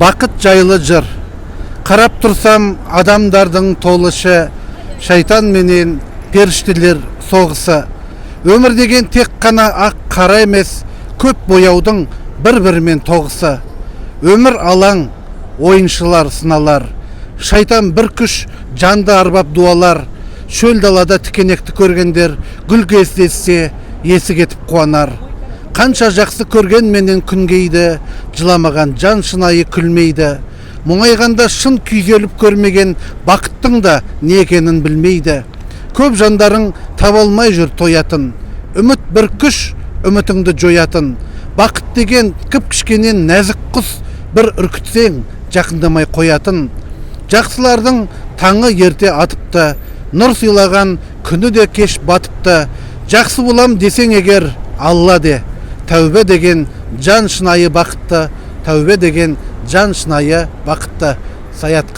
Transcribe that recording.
Бақыт жайлы жыр. Қарап тұрсам адамдардың толышы, шайтан менен періштелер соғысы. Өмір деген тек қана ақ қара емес, көп бояудың бір-бірімен тоғысы. Өмір алаң, ойыншылар сыналар, шайтан бір күш жанды арбап дуалар. Шөл далада тікенекті көргендер гүл кездессе есі кетіп қуанар. Қанша жақсы көрген менен күнгейді, жыламаған жан шынайы күлмейді. Мұңайғанда шын күйзеліп көрмеген бақыттың да не екенін білмейді. Көп жандарың таба алмай жүр тоятын, үміт бір күш үмітіңді жоятын. Бақыт деген кіп-кішкенен нәзік құс, бір үркітсең жақындамай қоятын. Жақсылардың таңы ерте атыпты, нұр сыйлаған күні де кеш батыпты. Жақсы болам десең егер Алла де, тәубе деген жан шынайы бақытты, тәубе деген жан шынайы бақытты. Саят